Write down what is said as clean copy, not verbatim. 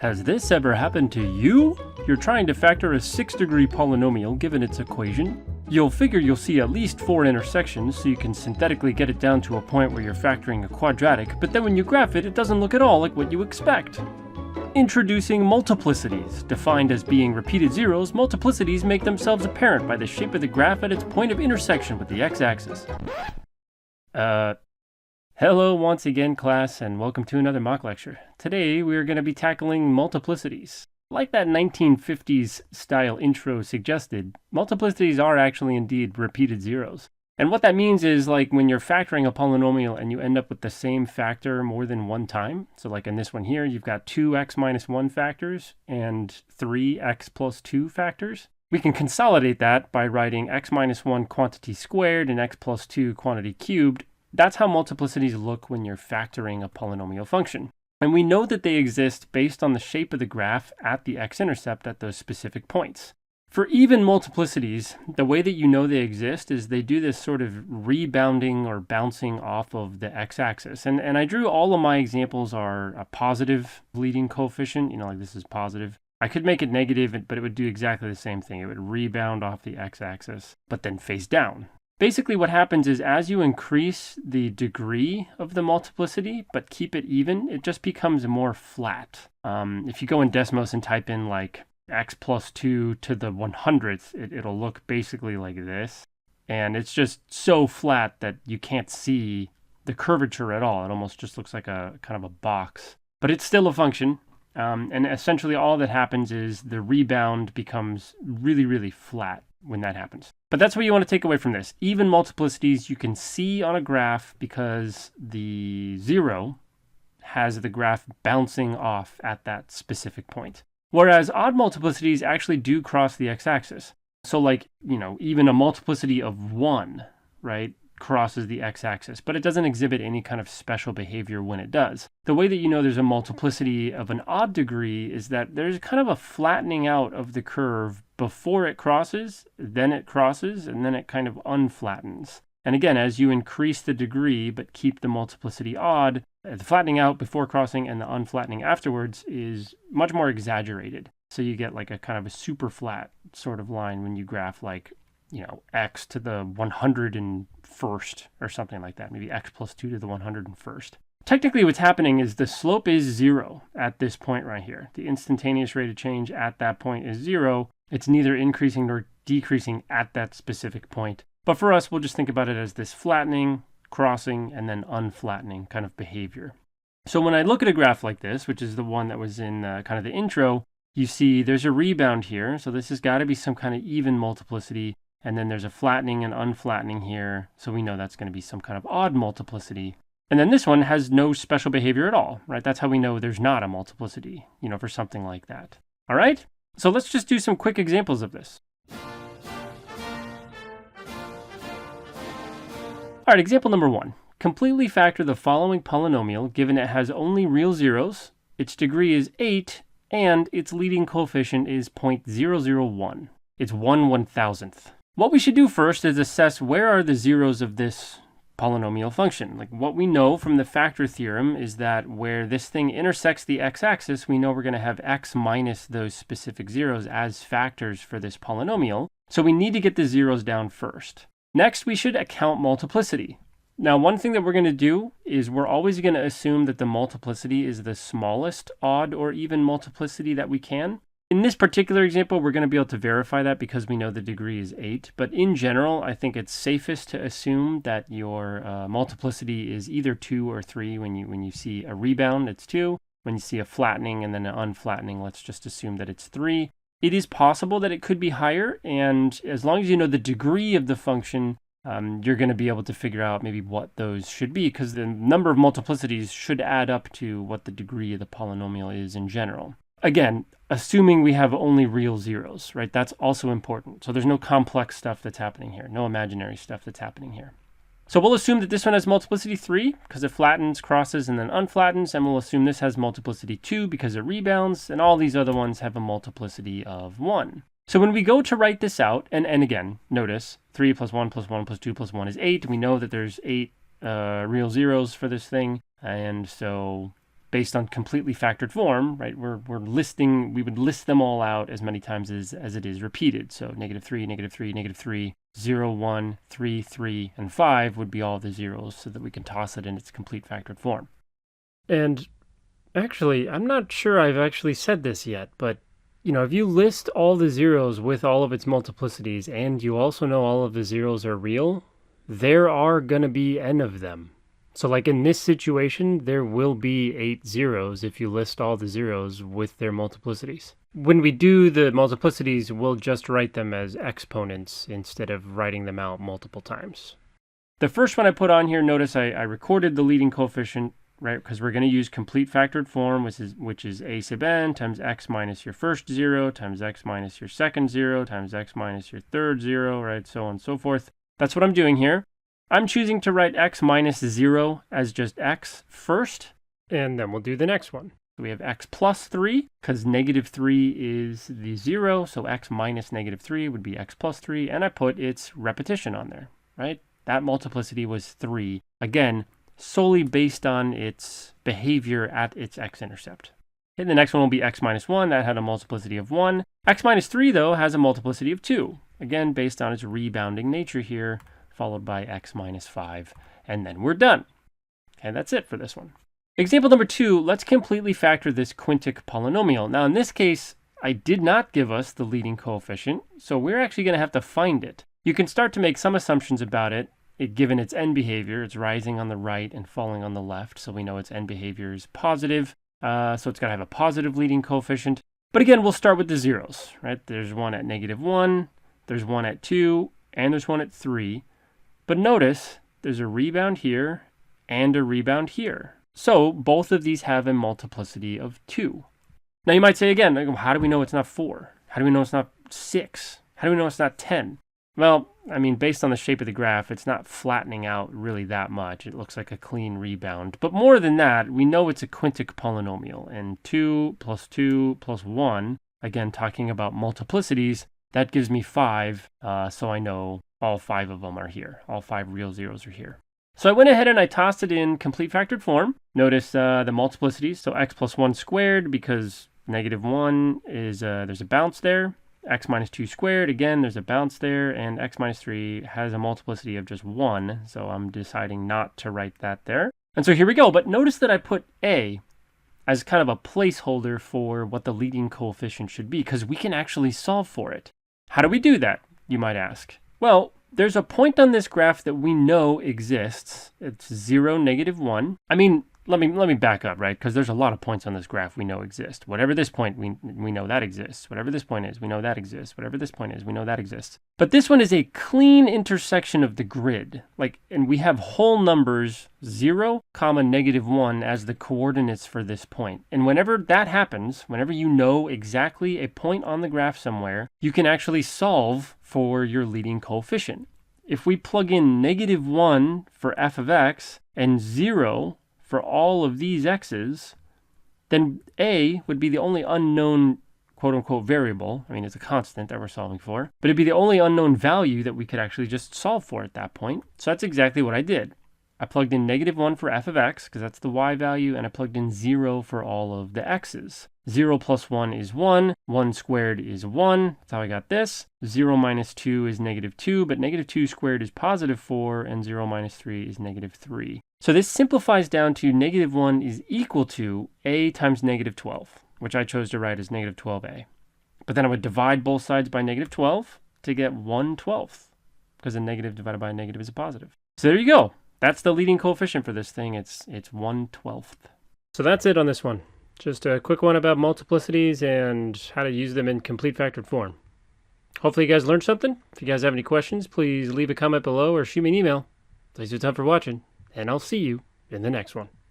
Has this ever happened to you? You're trying to factor a 6-degree polynomial given its equation. You'll figure you'll see at least 4 intersections so you can synthetically get it down to a point where you're factoring a quadratic, but then when you graph it, it doesn't look at all like what you expect. Introducing multiplicities. Defined as being repeated zeros, multiplicities make themselves apparent by the shape of the graph at its point of intersection with the x-axis. Hello once again, class, and welcome to another mock lecture. Today we are going to be tackling multiplicities. Like that 1950s style intro suggested, multiplicities are actually indeed repeated zeros. And what that means is, like, when you're factoring a polynomial and you end up with the same factor more than one time, so like in this one here, you've got 2x minus 1 factors and 3x plus 2 factors. We can consolidate that by writing x minus 1 quantity squared and x plus 2 quantity cubed. That's how multiplicities look when you're factoring a polynomial function. And we know that they exist based on the shape of the graph at the x-intercept at those specific points. For even multiplicities, the way that you know they exist is they do this sort of rebounding or bouncing off of the x-axis. And I drew all of my examples are a positive leading coefficient, like this is positive. I could make it negative, but it would do exactly the same thing. It would rebound off the x-axis, but then face down. Basically what happens is as you increase the degree of the multiplicity, but keep it even, it just becomes more flat. If you go in Desmos and type in like x plus 2 to the 100th, it'll look basically like this. And it's just so flat that you can't see the curvature at all. It almost just looks like a kind of a box. But it's still a function. And essentially all that happens is the rebound becomes really, really flat when that happens. But that's what you want to take away from this. Even multiplicities you can see on a graph because the zero has the graph bouncing off at that specific point. Whereas odd multiplicities actually do cross the x-axis. So like, even a multiplicity of 1, right, crosses the x-axis, but it doesn't exhibit any kind of special behavior when it does. The way that you know there's a multiplicity of an odd degree is that there's kind of a flattening out of the curve before it crosses, and then it kind of unflattens. And again, as you increase the degree but keep the multiplicity odd, the flattening out before crossing and the unflattening afterwards is much more exaggerated. So you get like a kind of a super flat sort of line when you graph like, x to the 101st or something like that. Maybe x plus 2 to the 101st. Technically what's happening is the slope is 0 at this point right here. The instantaneous rate of change at that point is 0. It's neither increasing nor decreasing at that specific point. But for us, we'll just think about it as this flattening, crossing, and then unflattening kind of behavior. So when I look at a graph like this, which is the one that was in kind of the intro, you see there's a rebound here. So this has got to be some kind of even multiplicity. And then there's a flattening and unflattening here. So we know that's going to be some kind of odd multiplicity. And then this one has no special behavior at all, right? That's how we know there's not a multiplicity, for something like that. All right? So let's just do some quick examples of this. All right, example number 1. Completely factor the following polynomial given it has only real zeros, its degree is 8, and its leading coefficient is 0.001. It's 1/1000th. What we should do first is assess where are the zeros of this polynomial function. Like what we know from the factor theorem is that where this thing intersects the x-axis, we know we're going to have x minus those specific zeros as factors for this polynomial. So we need to get the zeros down first. Next, we should account multiplicity. Now, one thing that we're going to do is we're always going to assume that the multiplicity is the smallest odd or even multiplicity that we can. In this particular example, we're going to be able to verify that because we know the degree is 8. But in general, I think it's safest to assume that your multiplicity is either 2 or 3. When you see a rebound, it's 2. When you see a flattening and then an unflattening, let's just assume that it's 3. It is possible that it could be higher, and as long as you know the degree of the function, you're going to be able to figure out maybe what those should be, because the number of multiplicities should add up to what the degree of the polynomial is in general. Again, assuming we have only real zeros, right? That's also important. So there's no complex stuff that's happening here, no imaginary stuff that's happening here. So we'll assume that this one has multiplicity 3 because it flattens, crosses, and then unflattens, and we'll assume this has multiplicity 2 because it rebounds, and all these other ones have a multiplicity of 1. So when we go to write this out, and again, notice 3 plus 1 plus 1 plus 2 plus 1 is 8. We know that there's 8 real zeros for this thing, and so based on completely factored form, right? We would list them all out as many times as it is repeated. So -3, -3, -3, 0, 1, 3, 3, and 5 would be all the zeros so that we can toss it in its complete factored form. And actually, I'm not sure I've actually said this yet, but if you list all the zeros with all of its multiplicities and you also know all of the zeros are real, there are going to be n of them. So like in this situation, there will be 8 zeros if you list all the zeros with their multiplicities. When we do the multiplicities, we'll just write them as exponents instead of writing them out multiple times. The first one I put on here, notice I recorded the leading coefficient, right? Because we're going to use complete factored form, which is a sub n times x minus your first 0 times x minus your second 0 times x minus your third 0, right? So on and so forth. That's what I'm doing here. I'm choosing to write x minus 0 as just x first, and then we'll do the next one. So we have x plus 3, because -3 is the 0, so x minus -3 would be x plus 3, and I put its repetition on there, right? That multiplicity was 3, again, solely based on its behavior at its x-intercept. And the next one will be x minus 1, that had a multiplicity of 1. X minus 3, though, has a multiplicity of 2, again, based on its rebounding nature here, followed by x minus 5, and then we're done. And that's it for this one. Example number 2, let's completely factor this quintic polynomial. Now in this case, I did not give us the leading coefficient, so we're actually going to have to find it. You can start to make some assumptions about it, given its end behavior. It's rising on the right and falling on the left, so we know its end behavior is positive, so it's got to have a positive leading coefficient. But again, we'll start with the zeros, right? There's one at -1, there's one at 2, and there's one at 3. But notice there's a rebound here and a rebound here. So both of these have a multiplicity of 2. Now you might say again, how do we know it's not 4? How do we know it's not 6? How do we know it's not 10? Well, I mean, based on the shape of the graph, it's not flattening out really that much. It looks like a clean rebound. But more than that, we know it's a quintic polynomial. And 2 plus 2 plus 1, again, talking about multiplicities, that gives me 5, so I know all 5 of them are here. All 5 real zeros are here. So I went ahead and I tossed it in complete factored form. Notice the multiplicities, so x plus 1 squared, because -1 is, there's a bounce there. X minus 2 squared, again, there's a bounce there. And x minus 3 has a multiplicity of just 1, so I'm deciding not to write that there. And so here we go, but notice that I put a as kind of a placeholder for what the leading coefficient should be, because we can actually solve for it. How do we do that, you might ask? Well, there's a point on this graph that we know exists. It's 0, -1. I mean, let me back up, right? Because there's a lot of points on this graph we know exist. Whatever this point, we know that exists. Whatever this point is, we know that exists. Whatever this point is, we know that exists. But this one is a clean intersection of the grid. And we have whole numbers 0, -1 as the coordinates for this point. And whenever that happens, whenever you know exactly a point on the graph somewhere, you can actually solve for your leading coefficient. If we plug in -1 for f of x and 0 for all of these x's, then a would be the only unknown quote-unquote variable. I mean, it's a constant that we're solving for, but it'd be the only unknown value that we could actually just solve for at that point. So that's exactly what I did. I plugged in -1 for f of x, because that's the y value, and I plugged in 0 for all of the x's. 0 plus 1 is 1, 1 squared is 1, that's how I got this. 0 minus 2 is -2, but -2 squared is +4, and 0 minus 3 is -3. So this simplifies down to -1 is equal to a times -12, which I chose to write as -12a. But then I would divide both sides by -12 to get 1/12, because a negative divided by a negative is a positive. So there you go. That's the leading coefficient for this thing. It's 1/12. So that's it on this one. Just a quick one about multiplicities and how to use them in complete factored form. Hopefully you guys learned something. If you guys have any questions, please leave a comment below or shoot me an email. Thanks a ton for watching, and I'll see you in the next one.